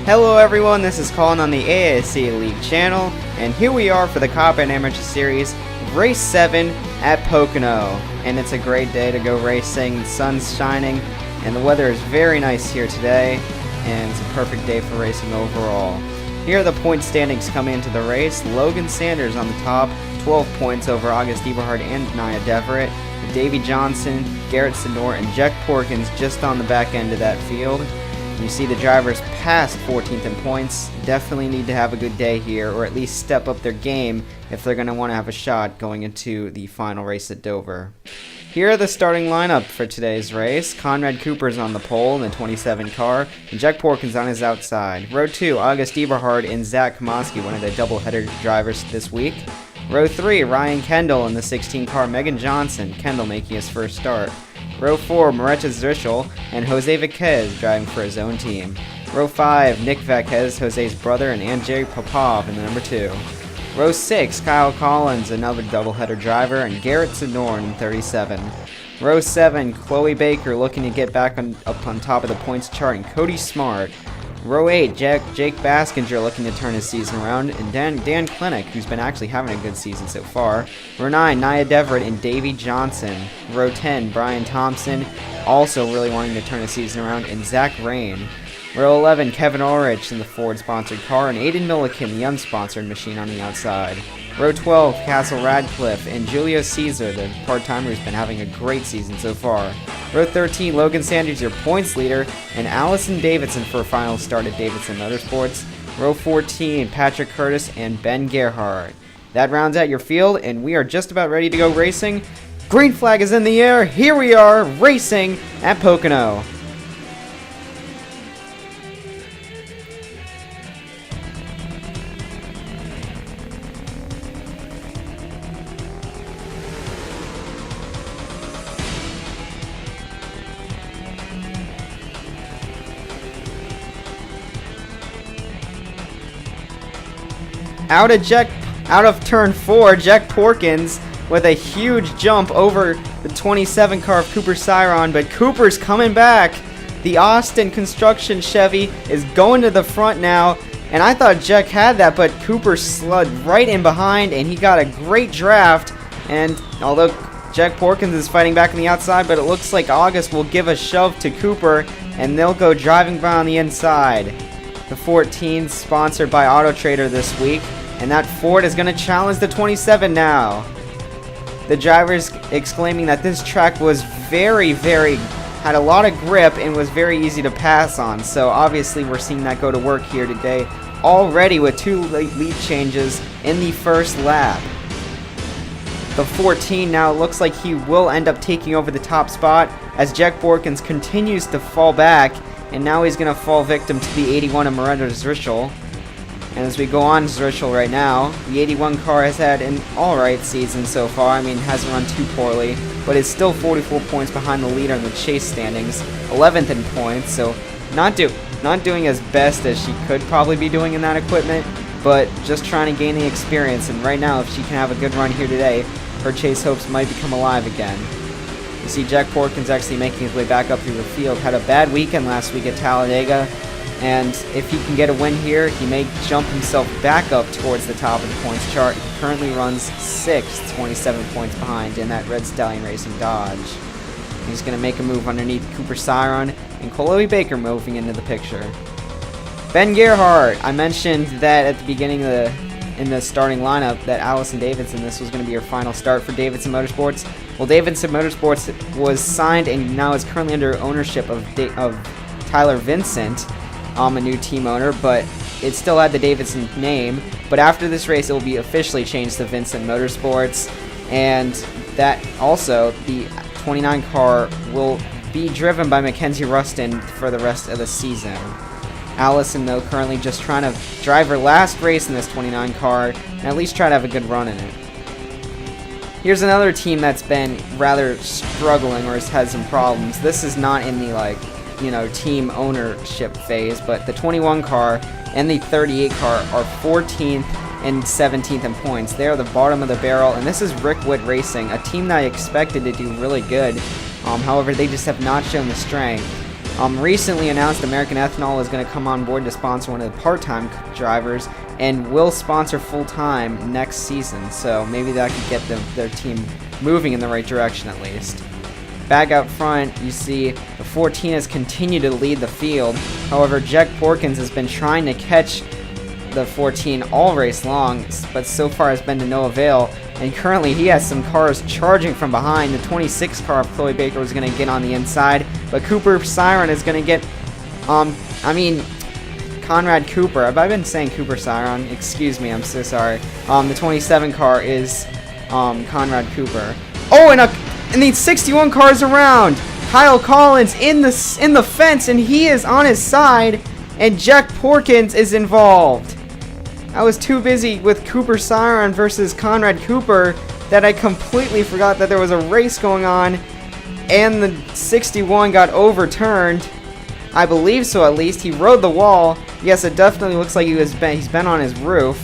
Hello everyone, this is Colin on the ASCA League channel, and here we are for the Copperhead Amateur Series, Race 7 at Pocono. And it's a great day to go racing, the sun's shining, and the weather is very nice here today, and it's a perfect day for racing overall. Here are the point standings coming into the race. Logan Sanders on the top, 12 points over August Eberhard and Nia Deverett. Davy Johnson, Garrett Senor, and Jack Porkins just on the back end of that field. You see the drivers past 14th in points definitely need to have a good day here, or at least step up their game if they're going to want to have a shot going into the final race at Dover. Here are the starting lineup for today's race. Conrad Cooper's on the pole in the 27 car, and Jack Porkins on his outside. Row 2, August Eberhard and Zach Komoski, one of the doubleheader drivers this week. Row 3, Ryan Kendall in the 16 car, Megan Johnson, Kendall making his first start. Row 4, Maretta Zrischel and Jose VAZQUEZ driving for his own team. Row 5, Nick VAZQUEZ, Jose's brother, and Andrzej Popov in the number 2. Row 6, Kyle Collins, another doubleheader driver, and Garrett Senor in 37. Row 7, Chloe Baker looking to get back up on top of the points chart, and Cody Smart. Row 8, Jake Baskinger looking to turn his season around, and Dan Klinick, who's been actually having a good season so far. Row 9, Nia Deverett and Davy Johnson. Row 10, Brian Thompson, also really wanting to turn his season around, and Zach Rain. Row 11, Kevin Ulrich in the Ford-sponsored car, and AIDEN MILLIKEN, the unsponsored machine on the outside. Row 12, Castle Radcliffe and Julio Caesar, the part-timer who's been having a great season so far. Row 13, Logan Sanders, your points leader, and Allison Davidson for a final start at Davidson Motorsports. Row 14, Patrick Curtis and Ben Gerhardt. That rounds out your field, and we are just about ready to go racing. Green flag is in the air. Here we are, racing at Pocono. Out of turn 4, Jack Porkins with a huge jump over the 27 car of Cooper Siron, but Cooper's coming back. The Austin Construction Chevy is going to the front now, and I thought Jack had that, but Cooper slid right in behind, and he got a great draft. And although Jack Porkins is fighting back on the outside, but it looks like August will give a shove to Cooper, and they'll go driving by on the inside. The 14 sponsored by Auto Trader this week. And that Ford is going to challenge the 27 now. The drivers exclaiming that this track was had a lot of grip and was very easy to pass on. So obviously we're seeing that go to work here today already with 2 lead changes in the first lap. The 14 now looks like he will end up taking over the top spot as Jack Porkins continues to fall back. And now he's going to fall victim to the 81 of Maretta Zrischel. And as we go on Zrischel right now, the 81 car has had an alright season so far. I mean, hasn't run too poorly, but is still 44 points behind the leader in the chase standings, 11th in points, so not doing as best as she could probably be doing in that equipment, but just trying to gain the experience. And right now, if she can have a good run here today, her chase hopes might become alive again. You see Jack Porkins actually making his way back up through the field. Had a bad weekend last week at Talladega. And if he can get a win here, he may jump himself back up towards the top of the points chart. He currently runs 6th, 27 points behind in that Red Stallion Racing Dodge. He's going to make a move underneath Cooper Siron and Chloe Baker moving into the picture. Ben Gerhardt, I mentioned that at the beginning of in the starting lineup that Allison Davidson, this was going to be her final start for Davidson Motorsports. Well, Davidson Motorsports was signed and now is currently under ownership of Tyler Vincent. A new team owner, but it still had the Davidson name. But after this race, it will be officially changed to Vincent Motorsports, and that also the 29 car will be driven by Mackenzie Rustin for the rest of the season. Allison, though, currently just trying to drive her last race in this 29 car and at least try to have a good run in it. Here's another team that's been rather struggling or has had some problems. This is not in the team ownership phase, but the 21 car and the 38 car are 14th and 17th in points. They are the bottom of the barrel, and this is Rick Witt Racing, a team that I expected to do really good. However, they just have not shown the strength. recently announced American Ethanol is going to come on board to sponsor one of the part-time drivers and will sponsor full-time next season. So maybe that could get their team moving in the right direction at least. Back out front, you see the 14 has continued to lead the field. However, Jack Porkins has been trying to catch the 14 all race long, but so far has been to no avail. And currently he has some cars charging from behind. The 26 car of Chloe Baker is going to get on the inside, but Cooper Siren is going to get, Conrad Cooper. Have I been saying Cooper Siren? Excuse me, I'm so sorry. The 27 car is Conrad Cooper. Oh, and the 61 cars around. Kyle Collins in the fence, and he is on his side, and Jack Porkins is involved. I was too busy with Cooper Siren versus Conrad Cooper that I completely forgot that there was a race going on, and the 61 got overturned. I believe so, at least. He rode the wall. Yes, it definitely looks like he's been on his roof.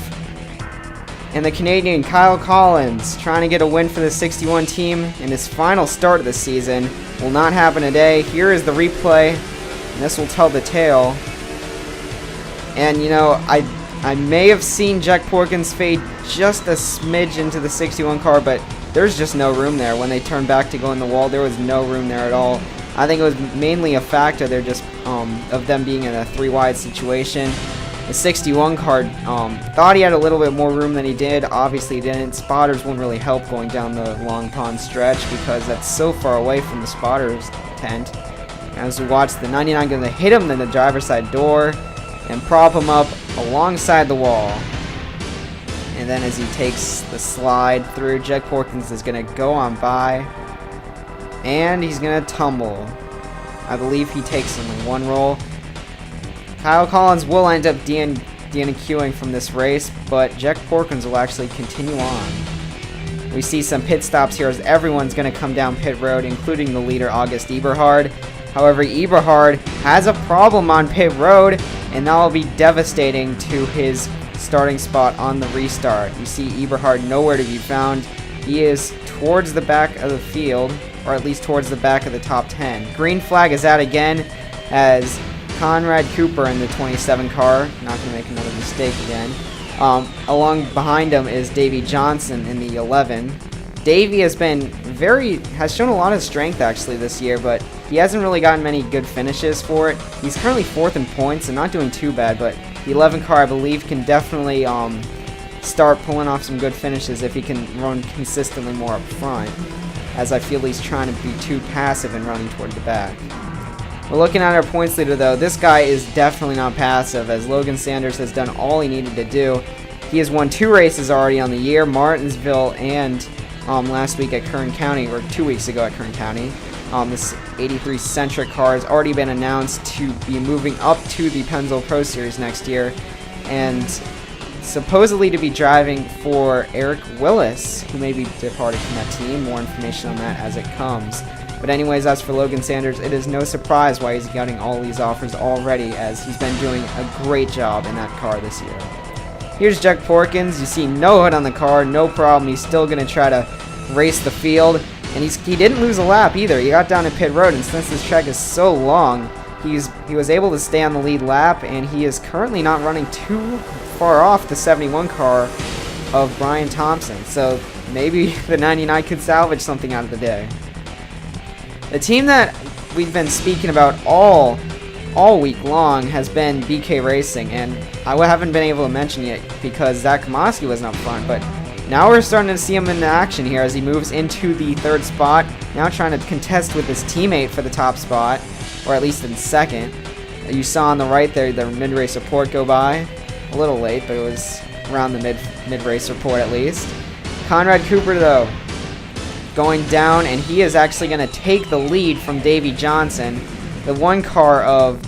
And the Canadian Kyle Collins trying to get a win for the 61 team in his final start of the season. Will not happen today. Here is the replay, and this will tell the tale. And you know, I may have seen Jack Porkins fade just a smidge into the 61 car, but there's just no room there. When they turned back to go in the wall, there was no room there at all. I think it was mainly a factor there just of them being in a 3-wide situation. The 61 car thought he had a little bit more room than he did. Obviously he didn't. Spotters won't really help going down the Long Pond stretch because that's so far away from the spotters tent. As we watch, the 99 going to hit him in the driver's side door and prop him up alongside the wall. And then as he takes the slide through, Jack Porkins is going to go on by. And he's going to tumble. I believe he takes him in one roll. Kyle Collins will end up DNQing from this race, but Jack Porkins will actually continue on. We see some pit stops here as everyone's going to come down pit road, including the leader, August Eberhard. However, Eberhard has a problem on pit road, and that will be devastating to his starting spot on the restart. You see Eberhard nowhere to be found. He is towards the back of the field, or at least towards the back of the top 10. Green flag is out again as Conrad Cooper in the 27 car, not going to make another mistake again. Along behind him is Davey Johnson in the 11. Davey has shown a lot of strength actually this year, but he hasn't really gotten many good finishes for it. He's currently 4th in points and not doing too bad, but the 11 car I believe can definitely start pulling off some good finishes if he can run consistently more up front, as I feel he's trying to be too passive and running toward the back. We're looking at our points leader though. This guy is definitely not passive, as Logan Sanders has done all he needed to do. He has won 2 races already on the year, Martinsville and last week at Kern County, or 2 weeks ago at Kern County. This 83 Centric car has already been announced to be moving up to the Pennzoil Pro Series next year, and supposedly to be driving for Eric Willis, who may be departing from that team. More information on that as it comes. But anyways, as for Logan Sanders, it is no surprise why he's getting all these offers already, as he's been doing a great job in that car this year. Here's Jack Porkins. You see no hood on the car, no problem. He's still going to try to race the field. And he didn't lose a lap either. He got down to pit road, and since this track is so long, he was able to stay on the lead lap, and he is currently not running too far off the 71 car of Brian Thompson. So maybe the 99 could salvage something out of the day. The team that we've been speaking about all week long has been BK Racing, and I haven't been able to mention yet because Zach Komoski wasn't up front, but now we're starting to see him in action here as he moves into the 3rd spot, now trying to contest with his teammate for the top spot, or at least in 2nd. You saw on the right there the mid-race report go by. A little late, but it was around the mid-race report at least. Conrad Cooper, though, going down, and he is actually going to take the lead from Davey Johnson. The 1 car of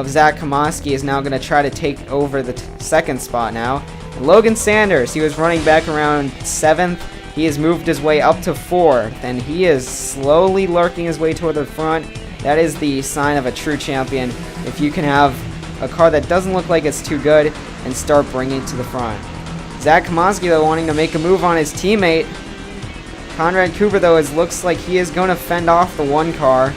Zach Komoski is now going to try to take over the 2nd spot now. Logan Sanders, he was running back around 7th. He has moved his way up to 4th, and he is slowly lurking his way toward the front. That is the sign of a true champion, if you can have a car that doesn't look like it's too good and start bringing it to the front. Zach Komoski, though, wanting to make a move on his teammate. Conrad Cooper, though, looks like he is going to fend off the 1 car.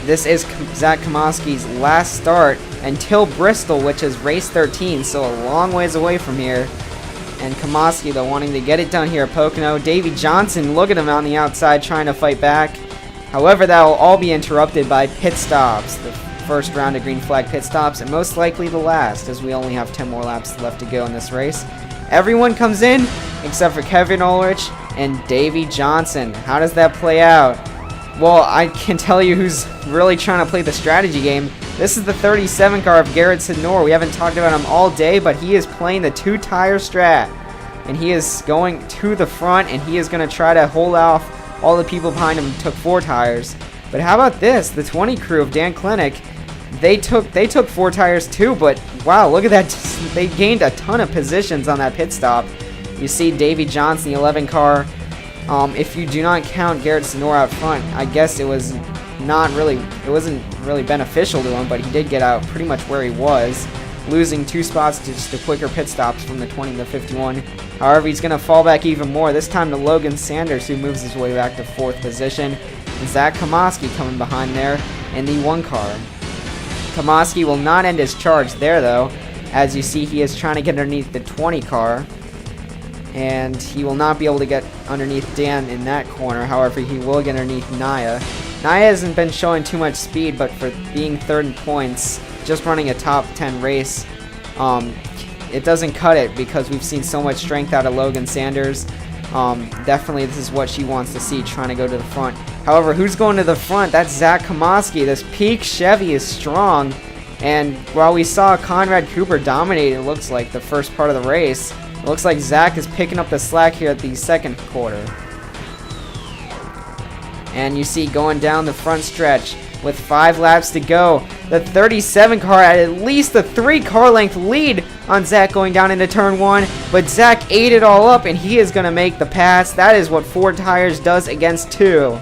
This is Zach Komoski's last start until Bristol, which is race 13, so a long ways away from here. And Komoski, though, wanting to get it done here at Pocono. Davey Johnson, look at him on the outside trying to fight back. However, that will all be interrupted by pit stops. The first round of green flag pit stops, and most likely the last, as we only have 10 more laps left to go in this race. Everyone comes in except for Kevin Ulrich and Davey Johnson. How does that play out? Well, I can tell you who's really trying to play the strategy game. This is the 37 car of Garrett Sidnor. We haven't talked about him all day, but he is playing the 2-tire strat. And he is going to the front, and he is going to try to hold off all the people behind him who took 4 tires. But how about this? The 20 crew of Dan Klinick, they took 4 tires too, but wow, look at that. They gained a ton of positions on that pit stop. You see Davey Johnson, the 11 car. If you do not count Garrett Sidnor out front, I guess it wasn't really beneficial to him, but he did get out pretty much where he was, losing 2 spots to just the quicker pit stops from the 20 to the 51. However, he's going to fall back even more, this time to Logan Sanders, who moves his way back to 4th position. And Zach Komoski coming behind there in the 1 car. Komoski will not end his charge there, though. As you see, he is trying to get underneath the 20 car. And he will not be able to get underneath Dan in that corner. However, he will get underneath Naya. Naya hasn't been showing too much speed, but for being 3rd in points, just running a top 10 race, it doesn't cut it because we've seen so much strength out of Logan Sanders. Definitely this is what she wants to see, trying to go to the front. However, who's going to the front? That's Zach Komoski. This peak Chevy is strong. And while we saw Conrad Cooper dominate, it looks like, the first part of the race, it looks like Zach is picking up the slack here at the 2nd quarter. And you see going down the front stretch with 5 laps to go, the 37 car had at least a 3 car length lead on Zach going down into turn 1, but Zach ate it all up and he is going to make the pass. That is what 4 tires does against 2.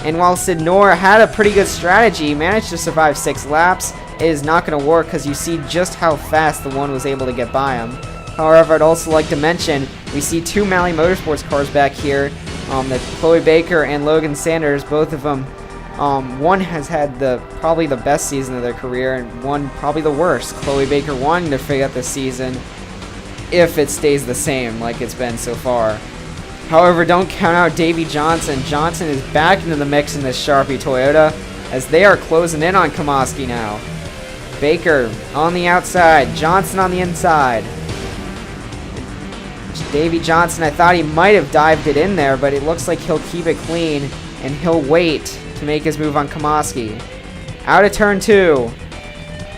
And while Sidnor had a pretty good strategy, he managed to survive 6 laps, it is not going to work because you see just how fast the 1 was able to get by him. However, I'd also like to mention, we see 2 MALEY Motorsports cars back here. That Chloe Baker and Logan Sanders, both of them. One has had probably the best season of their career, and one probably the worst. Chloe Baker wanting to figure out this season if it stays the same like it's been so far. However, don't count out Davey Johnson. Johnson is back into the mix in this Sharpie Toyota as they are closing in on Komoski now. Baker on the outside, Johnson on the inside. Davey Johnson, I thought he might have dived it in there, but it looks like he'll keep it clean, and he'll wait to make his move on Komoski. Out of turn 2.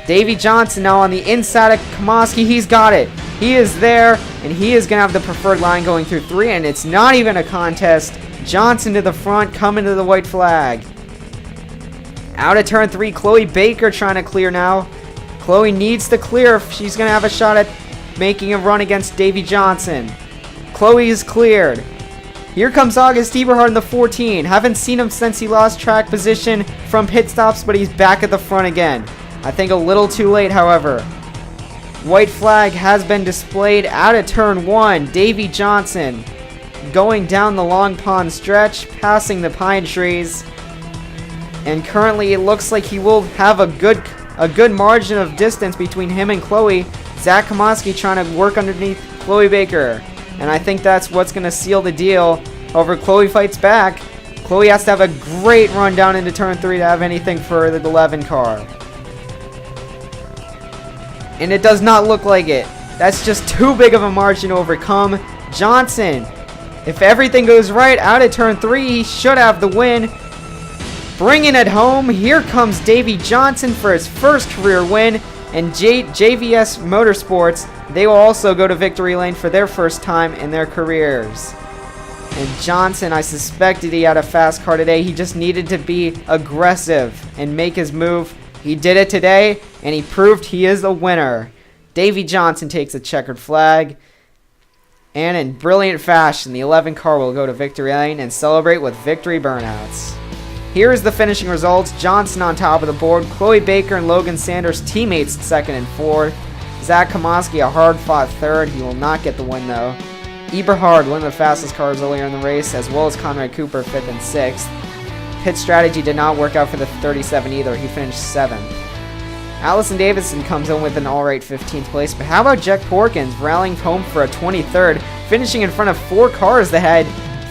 Davey Johnson now on the inside of Komoski. He's got it. He is there, and he is going to have the preferred line going through 3, and it's not even a contest. Johnson to the front, coming to the white flag. Out of turn 3, Chloe Baker trying to clear now. Chloe needs to clear if she's going to have a shot at making a run against Davey Johnson. Chloe is cleared. Here comes August Eberhard in the 14. Haven't seen him since he lost track position from pit stops, but he's back at the front again. I think a little too late, however. White flag has been displayed out of turn 1. Davey Johnson going down the Long Pond stretch, passing the pine trees. And currently it looks like he will have a good margin of distance between him and Chloe. Zach Komoski trying to work underneath Chloe Baker. And I think that's what's going to seal the deal. However, Chloe fights back. Chloe has to have a great run down into turn 3 to have anything for the 11 car. And it does not look like it. That's just too big of a margin to overcome. Johnson, if everything goes right, out of turn 3, he should have the win. Bringing it home, here comes Davey Johnson for his first career win. And JVS Motorsports, they will also go to victory lane for their first time in their careers. And Johnson, I suspected he had a fast car today. He just needed to be aggressive and make his move. He did it today, and he proved he is a winner. Davey Johnson takes a checkered flag. And in brilliant fashion, the 11 car will go to victory lane and celebrate with victory burnouts. Here is the finishing results. Johnson on top of the board. Chloe Baker and Logan Sanders teammates 2nd and 4th. Zach Komoski a hard-fought 3rd. He will not get the win, though. Eberhard, one of the fastest cars earlier in the race, as well as Conrad Cooper 5th and 6th. pit strategy did not work out for the 37 either. He finished 7th. Allison Davidson comes in with an alright 15th place, but how about Jack Porkins rallying home for a 23rd, finishing in front of 4 cars that had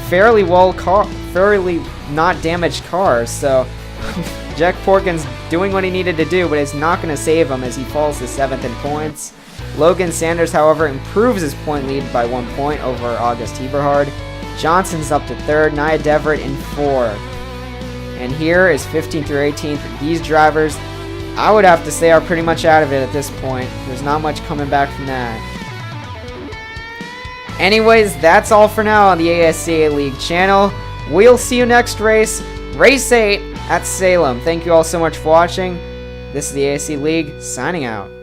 fairly not damaged cars. So Jack Porkins doing what he needed to do, but it's not going to save him as he falls to 7th in points. Logan Sanders, however, improves his point lead by 1 point over August Eberhard. Johnson's up to 3rd, Nia Deverett in 4th. And here is 15th through 18th. These drivers, I would have to say, are pretty much out of it at this point. There's not much coming back from that. Anyways, that's all for now on the ASCA League channel. We'll see you next race, Race 8 at Salem. Thank you all so much for watching. This is the ASCA League, signing out.